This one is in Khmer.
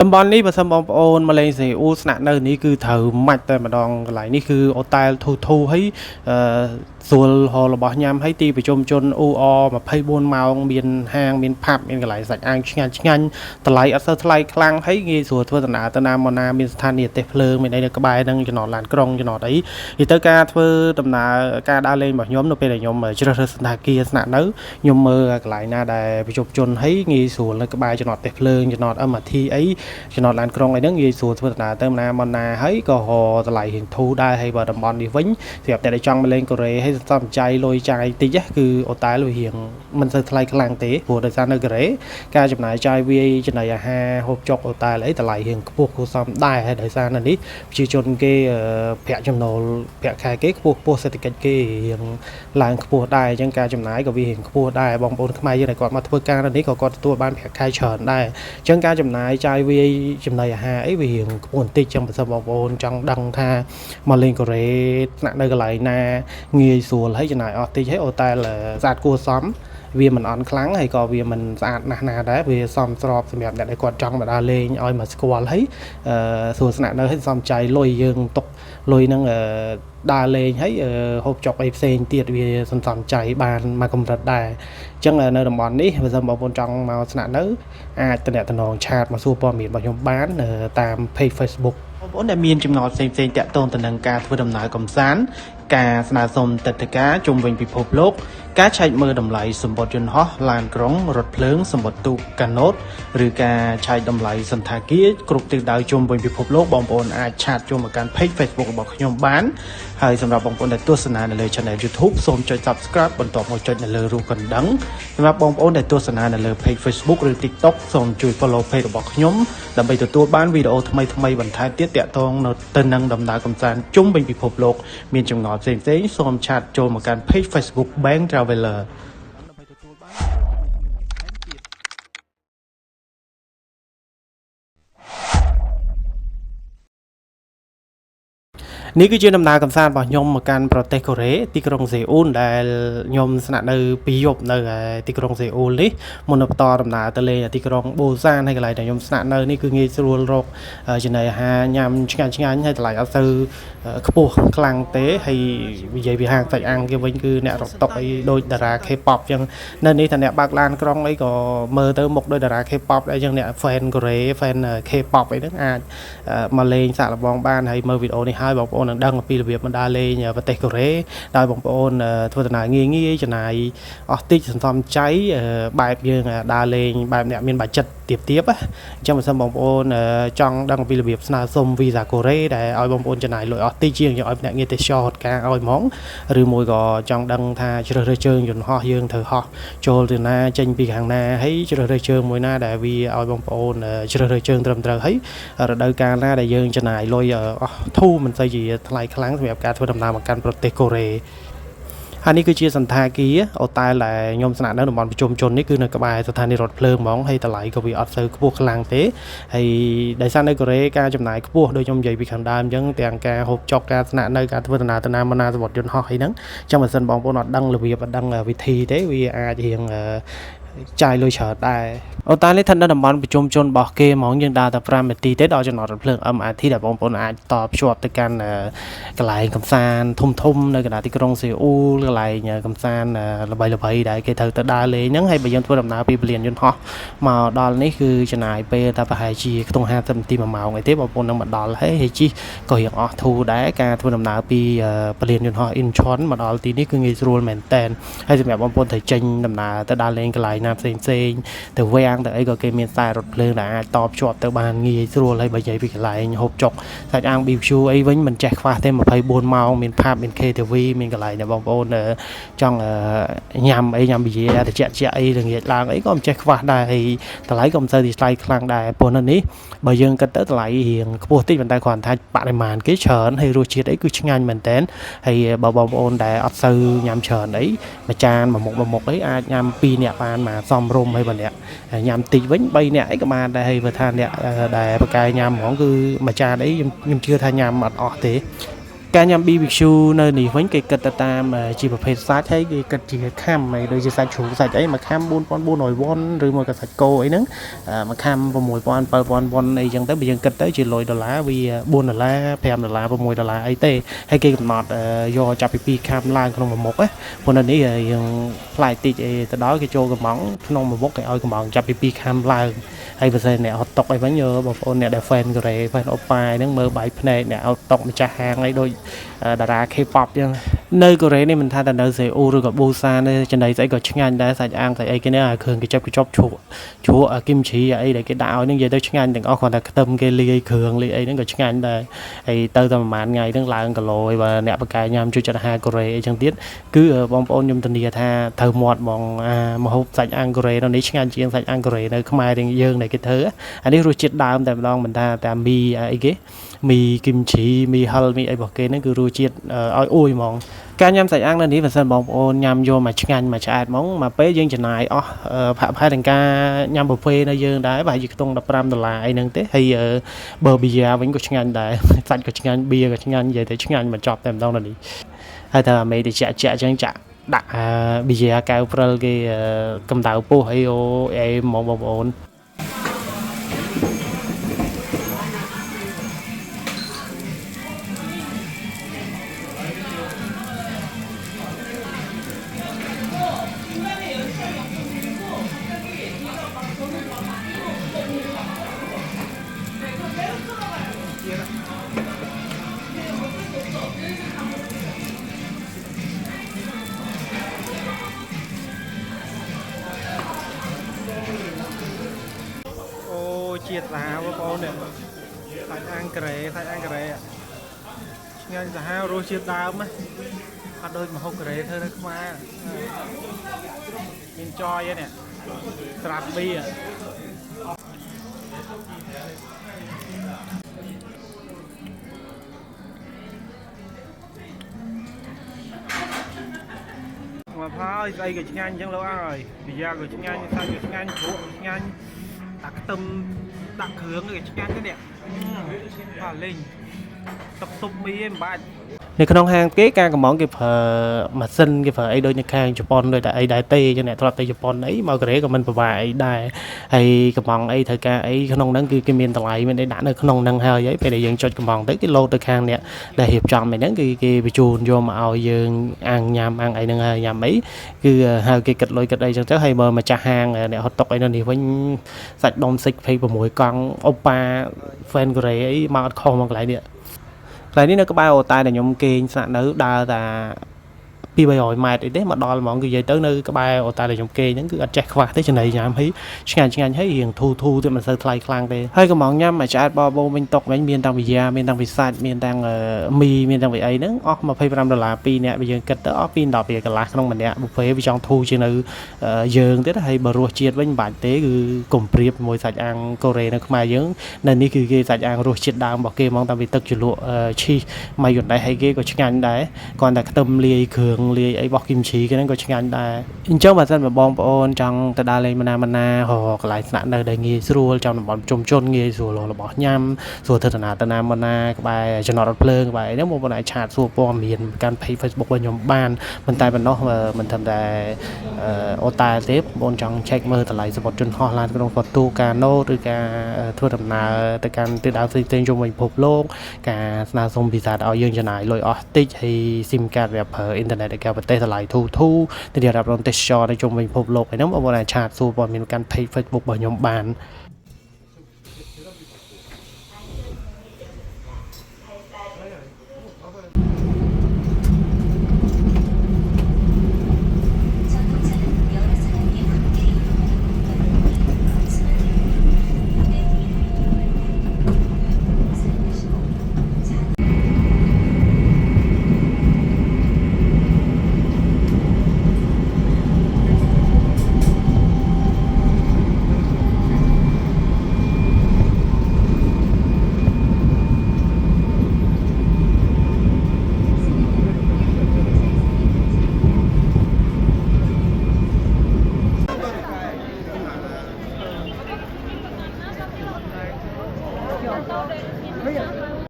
តំបន់នេះបើសិនបងប្អូនមកលេងសេអ៊ូស្នាក់នៅនេះគឺត្រូវម៉ាច់តែម្ដងកន្លែងនេះគឺអូតែលធូហើយស្រួលហោរបស់ញ៉ាំហើយទីប្រជុំជនអ៊ូអ24ម៉ោងមានហាងមានផាប់មានកន្លែងសាច់អាំងឆ្ងាញ់តម្លៃអត់សូវថ្លៃខ្លាំងហើយងាយស្រួលធ្វើដំណើរទៅណាមកណាមានស្ថានីយ៍ទេសភ្លើងមានអីនៅក្បែរនឹងចំណតឡានក្រុងចំណតអីនិយាយទៅការធ្វើដំណើរការដើរលេងរបស់ខ្ញុំនៅពេលដែលខ្ញុំជ្រើសរើសសណ្ឋាគារស្នាក់នៅខ្ញុំមើលកន្លែងណាដែលប្រជុំជនហើយងាយស្រួលនៅក្បែរចំណតទេសភ្លើងចំណត MRT អីចំណតឡានក្រុងអីហ្នឹងងាយស្រួលធ្វើដំណើរទៅណាមកណាហើយក៏ហោតម្លៃរៀងធូរដែរហើយបើតំបន់នេះវិញសម្រាប់តែចង់មកលេងកូរ៉េហើយសំចៃលុយចាយតិចគឺអូតែលវារៀងមិនសូវថ្លៃខ្លាំងទេព្រោះដោយសារនៅកូរ៉េការចំណាយចាយវាចំណីអាហារហូបចុកអូតែលអីតម្លៃរៀងខ្ពស់គួរសមដែរហើយដោយសារនៅនេះប្រជាជនគេប្រាក់ចំណូលប្រាក់ខែគេខ្ពស់សេដ្ឋកិច្ចគេរៀងឡើងខ្ពស់ដែរអញ្ចឹងការចំណាយក៏វារៀងខ្ពស់ដែរបងប្អូនខ្មែរយើងដែលគាត់មកធ្វើការនៅនេះក៏គាត់ទទួលបានប្រាក់ខែច្រើនដែរអញ្ចឹងការចំណាយចាយវាចំណីអាហារអីវារៀងខ្ពស់បន្តិចចឹងបើសិនបងប្អូនចង់ដឹងថាមកលេងកូរ៉េស្នាក់នៅកន្លែងណាងាយស្រួលហើយចំណាយអស់តិចហើយអូតែលស្អាតគួរសមវាមិនអន់ខ្លាំងហើយក៏វាមិនស្អាតណាស់ណាដែរវាសមស្របសម្រាប់អ្នកដែលគាត់ចង់មកដើរលេងឲ្យមកស្គាល់ហើយស្រួលស្នាក់នៅហើយសមចៃលុយយើងទុកលុយហ្នឹងដើរលេងហើយហូបចុកអីផ្សេងទៀតវាសន្សំចៃបានមកកម្រិតដែរអញ្ចឹងនៅតំបន់នេះបើសិនបងប្អូនចង់មកស្នាក់នៅអាចតំណងឆាតមកសួរព័ត៌មានរបស់ខ្ញុំបានតាម page Facebook បងប្អូនដែលមានចម្ងល់ផ្សេងៗតាក់ទងទៅនឹងការធ្វើដំណើរកម្សាន្តការស្នើសុំទិដ្ឋាការជុំវិញពិភពលោកការឆែកមើលតម្លៃសម្បត្តិយន្តហោះឡានក្រុងរថភ្លើងសម្បត្តិទូកកាណូតឬការឆែកតម្លៃសន្តាគារគ្រប់ទិសដៅជុំវិញពិភពលោកបងប្អូនអាចឆាតចូលមកកាន់ page Facebook របស់ខ្ញុំបានហើយសម្រាប់បងប្អូនដែលទស្សនានៅលើ Channel YouTube សូមចុច Subscribe បន្ទាប់មកចុចនៅលើរូបកណ្ដឹងសម្រាប់បងប្អូនដែលទស្សនានៅលើ page Facebook ឬ TikTok សូមជួយ follow page របស់ខ្ញុំដើម្បីទទួលបានវីដេអូថ្មីៗបន្ថែមទៀតទាក់ទងទៅនឹងដំណើរកម្សាន្តជុំវិញពិភពលោកមានចម្ងល់ផ្សេងៗសូមឆាតចូលមកកាន់ page Facebook Bank Traveler ដើម្បីទទួលបាននេះគឺជាដំណើរកម្សាន្តរបស់ខ្ញុំមកកាន់ប្រទេសកូរ៉េទីក្រុងសេអ៊ូលដែលខ្ញុំស្នាក់នៅពីយប់នៅទីក្រុងសេអ៊ូលនេះមុននឹងបន្តដំណើរទៅលេងទីក្រុងបូសានហើយកន្លែងដែលខ្ញុំស្នាក់នៅនេះគឺងាយស្រួលរកចំណីអាហារញ៉ាំឆ្ងាញ់ហើយតម្លៃអត់ទៅខ្ពស់ខ្លាំងទេហើយនិយាយពីហាងសាច់អាំងគេវិញគឺអ្នករកតុកអីដូចតារា K-pop អញ្ចឹងនៅនេះថាអ្នកបើកឡានក្រុងអីក៏មើលទៅមុខដូចតារា K-pop ដែរអញ្ចឹងអ្នក fan កូរ៉េ fan K-pop អីហ្នឹងអាចមកលេងសាកល្បងបានហើយមើលវីដេអូនេះហើយបងប្អូននឹងដឹងពីរបៀបមកដើរលេងប្រទេសកូរ៉េដោយបងប្អូនធ្វើដំណើរងាយចំណាយអស់តិចសន្សំចៃបែបយើងដើរលេងបែបអ្នកមានបាច់ចិត្តទៀបអញ្ចឹងបើសិនបងប្អូនចង់ដឹងពីរបៀបស្នើសុំវីសាកូរ៉េដែលឲ្យបងប្អូនចំណាយលុយអស់តិចជាងឲ្យអ្នកងារទេសចរហត់ការឲ្យហ្មងឬមួយក៏ចង់ដឹងថាជ្រើសរើសជើងយន្តហោះយើងត្រូវហោះចូលទៅណាចេញពីខាងណាហើយជ្រើសរើសជើងមួយណាដែលវាឲ្យបងប្អូនជ្រើសរើសជើងត្រឹមត្រូវហើយរដូវកាលណាដែលយើងចំណាយលុយអស់ធូរមិនសូវជាថ្លៃខ្លាំងសម្រាប់ការធ្វើដំណើរមកកាន់ប្រទេសកូរ៉េហើយនេះគឺជាសន្តាគារអូតែលដែលខ្ញុំស្នាក់នៅតំបន់ប្រជុំជននេះគឺនៅក្បែរស្ថានីយ៍រថភ្លើងហ្មងហើយតម្លៃក៏វាអត់សូវខ្ពស់ខ្លាំងទេហើយដោយសារនៅកូរ៉េការចំណាយខ្ពស់ដូចខ្ញុំនិយាយពីខាងដើមអញ្ចឹងទាំងការហូបចុកការស្នាក់នៅការធ្វើដំណើរទៅណាមកណាសម្បត្តិយន្តហោះអីហ្នឹងអញ្ចឹងបើសិនបងប្អូនអត់ដឹងរបៀបអត់ដឹងវិធីទេវាអាចរៀងចាយលុយច្រើនដែរអូតែនេះស្ថិតនៅតំបន់ប្រជុំជនរបស់គេហ្មងយើងដើរតែ5នាទីទេដល់ចំណតរថភ្លើង MRT ដែលបងប្អូនអាចតភ្ជាប់ទៅកាន់កន្លែងកំសាន្តធំនៅកណ្ដាលទីក្រុងសេអ៊ូលកន្លែងកំសាន្តល្បីដែលគេត្រូវទៅដើរលេងហ្នឹងហើយបើយើងធ្វើដំណើរពីពលានយន្តហោះមកដល់នេះគឺចំណាយពេលតែប្រហែលជាខ្ទង់50នាទី1ម៉ោងអីទេបងប្អូននឹងមកដល់ហើយជិះក៏រៀងអស់ធូរដែរការធ្វើដំណើរពីពលានយន្តហោះអ៊ីនឆុនមកដល់ទីនេះគឺងាយស្រួលមែនតើហើយសម្រាប់បងប្អូនត្រូវចេញដំណើរទៅដើរលេងកន្លែងណាផ្សេងទៅវាំងទៅអីក៏គេមានខ្សែរថភ្លើងដែលអាចតភ្ជាប់ទៅបានងាយស្រួលហើយបើនិយាយពីកន្លែងហូបចុកសាច់អាំង BBQ អីវិញមិនចេះខ្វះទេ24ម៉ោងមានផាប់មាន KTV មានកន្លែងដែលបងប្អូនចង់ញ៉ាំប៊ីយ៉ាត្រជាក់អីល្ងាចឡើងអីក៏មិនចេះខ្វះដែរហើយតម្លៃក៏មិនសូវទីថ្លៃខ្លាំងដែរព្រោះនៅនេះបើយើងគិតទៅតម្លៃរៀងខ្ពស់តិចប៉ុន្តែគ្រាន់តែបរិមាណគេច្រើនហើយរសជាតិអីគឺឆ្ងាញ់មែនតើហើយបើបងប្អូនដែលអត់សូវញ៉ាំច្រើនអីមួយចានមួយមុខអីអាចញ៉ាំ2នាក់បានមកសមរម្យហើយបើអ្នកញ៉ាំតិចវិញ3នាក់អីក៏បានដែរហើយបើថាអ្នកដែលបកាយញ៉ាំហ្មងគឺមួយចានអីខ្ញុំជឿថាញ៉ាំអត់អស់ទេ ការញ៉ាំ BBQ នៅនេះវិញគេគិតទៅតាមជាប្រភេទសាច់ហើយគេគិតជាខាំហើយដូចជាសាច់ជ្រូកសាច់អីមួយខាំ4400វ៉ុនឬមួយក៏សាច់គោអីហ្នឹងមួយខាំ6000 7000វ៉ុនអីចឹងទៅបើយើងគិតទៅជា$100វា$4 $5 $6អីទេហើយគេកំណត់យកចាប់ពី2ខាំឡើងក្នុងមួយមុខណាព្រោះនៅនេះយើងផ្លែកតិចអីទៅដល់គេចូលកំងក្នុងមួយមុខគេឲ្យកំងចាប់ពី2ខាំឡើងហើយបើសិនអ្នកហត់តុកអីវិញបងប្អូនអ្នកដែល fan កូរ៉េ fan អូប៉ាហ្នឹងមើលបាយភ្នែកអ្នកហត់តុកម្ចាស់ហាងអីដូចតារា K-pop ចឹងនៅកូរ៉េនេះមិនថាតែនៅសេអ៊ូលឬក៏ប៊ូសានទេចំណីស្អីក៏ឆ្ងាញ់ដែរសាច់អាំងសាច់អីគេនេះគ្រឿងគេចាប់ជ្រក់គីមជីអីដែលគេដាក់ឲ្យហ្នឹងនិយាយទៅឆ្ងាញ់ទាំងអស់គ្រាន់តែខ្ទឹមគេលាយគ្រឿងលាយអីហ្នឹងក៏ឆ្ងាញ់ដែរហើយទៅតែប្រហែលថ្ងៃហ្នឹងឡើងគីឡូហើយបើអ្នកបកកែញ៉ាំជួយចិត្តអាហារកូរ៉េអីចឹងទៀតគឺបងប្អូនខ្ញុំធានាថាត្រូវមាត់ហ្មងម្ហូបសាច់អាំងកូរ៉េនៅនេះឆ្ងាញ់ជាងសាច់អាំងកូរ៉េនៅខ្មែរយើងដែលគេធ្វើអានេះរសជាតិដើមតែម្ដងមិនថាតែមីអីគេមីគីមជីមីហឹលមីអីរបស់គេហ្នឹងគឺរសជាតិឲ្យអួយហ្មងការញ៉ាំសាច់អាំងនៅនេះបើសិនបងប្អូនញ៉ាំយកមកឆ្ងាញ់មកឆ្អែតហ្មងមកពេលយើងចំណាយអស់ផាក់ផែទាំងការញ៉ាំប៊ូហ្វេនៅយើងដែរប្រហែលជាខ្ទង់$15អីហ្នឹងទេហើយបើប៊ីយ៉ាវិញក៏ឆ្ងាញ់ដែរសាច់ក៏ឆ្ងាញ់បៀក៏ឆ្ងាញ់និយាយទៅឆ្ងាញ់មកចប់តែម្ដងនៅនេះហើយតែអាមេតិចអញ្ចឹងចាក់ដាក់ប៊ីយ៉ាកៅព្រិលគេកម្ដៅពោះអីអីហ្មងបងប្អូនជាតិសាហាវបងប្អូននេះសាច់អាំងកូរ៉េឆ្ងាញ់សាហាវរសជាតិដើមណាអត់ដូចម្ហូបកូរ៉េធ្វើនៅខ្មែរមានចយនេះត្រាត់ប៊ីមកផើស្អីក៏ឆ្ងាញ់អញ្ចឹងលោកអើយពីយ៉ាក៏ឆ្ងាញ់សាច់ក៏ឆ្ងាញ់ជ្រក់ឆ្ងាញ់ដាក់ខ្ទឹមដាក់គ្រឿងក៏ឆ្ងាញ់ទេនេះបាទលេងតុបមីឯងមិនបាច់នៅក្នុងហាងគេការកំងគេប្រើម៉ាស៊ីនគេប្រើអីដូចនៅខាងជប៉ុនដូចតែអីដែរទេចឹងអ្នកធ្លាប់ទៅជប៉ុនអីមកកូរ៉េក៏មិនពិបាកអីដែរហើយកំងអីត្រូវការអីក្នុងហ្នឹងគឺគេមានតម្លៃមានអីដាក់នៅក្នុងហ្នឹងហើយពេលដែលយើងចុចកំងទៅគេលោតទៅខាងអ្នកដែលរៀបចំអីហ្នឹងគឺគេបញ្ជូនយកមកឲ្យយើងអាំងញ៉ាំអាំងអីហ្នឹងហើយញ៉ាំអីគឺហៅគេគិតលុយគិតអីចឹងទៅហើយបើម្ចាស់ហាងអ្នកហត់តុកអីនៅនេះវិញសាច់ដុំសិច26កង់អូប៉ា fan កូរ៉េអីមកអត់ខុសមកកន្លែងនេះកន្លែងនេះនៅក្បែរអូតែដែលខ្ញុំគេងស្នាក់នៅដើរតា200-300ម៉ែត្រអីទេមកដល់ហ្មងគឺនិយាយទៅនៅក្បែរអូតែដែលខ្ញុំគេងហ្នឹងគឺអត់ចេះខ្វះទេចំណីញ៉ាំហើយឆ្ងាញ់ហើយរៀងធូរទៀតមិនសូវថ្លៃខ្លាំងទេហើយកំងញ៉ាំមកឆ្អែតបបោវិញតុកវិញមានតាំងពីយ៉ាមានតាំងពីសាច់មានតាំងមីមានតាំងពីអីហ្នឹងអស់$25ពីរនាក់បើយើងគិតទៅអស់ពី10រៀលកន្លះក្នុងម្នាក់ប៊ូហ្វេវាចង់ធូរជាងនៅយើងទៀតហើយបើរសជាតិវិញមិនបាច់ទេគឺកុំប្រៀបជាមួយសាច់អាំងកូរ៉េនៅខ្មែរយើងនៅនេះគឺគេសាច់អាំងរសជាតិដើមរបស់គេហ្មងតាំងពីទឹកជ្រលក់ឈីសម៉ាយ៉ូណេសហើយគេក៏ឆ្ងាញ់ដែរគ្រាន់តែខ្ទឹមលាយគ្រឿងលាយអីរបស់គីមជីគេហ្នឹងក៏ឆ្ងាញ់ដែរអញ្ចឹងបើសិនបើបងប្អូនចង់ទៅដើរលេងណារកកន្លែងស្នាក់នៅដែលងាយស្រួលចំតំបន់ប្រជុំជនងាយស្រួលរបស់ញ៉ាំស្រួលទៅណាក្បែរចំណតរថភ្លើងក្បែរហ្នឹងបងប្អូនអាចឆាតសួរព័ត៌មានកាន់ page Facebook របស់ខ្ញុំបានប៉ុន្តែប៉ុណ្ណោះមិនត្រឹមតែអូតែទេបងប្អូនចង់ check មើលតម្លៃសម្បត្តិជនហោះឡានក្នុងហ្វទូកាណូឬការធ្វើដំណើរទៅកាន់ទិសដៅផ្សេងៗជុំវិញពិភពលោកការស្នើសុំវីសាឲ្យយើងចំណាយលុយអស់តិចហើយ SIM card វាប្រើអ៊ីនធឺណិតឲ្យការប្រទេសតម្លៃធូរទៅរៀបរាប់រំទេសចរនៅជុំវិញពិភពលោកហ្នឹងបងប្អូនអាចឆាតសួរព័ត៌មានកាន់ page Facebook របស់ខ្ញុំបាន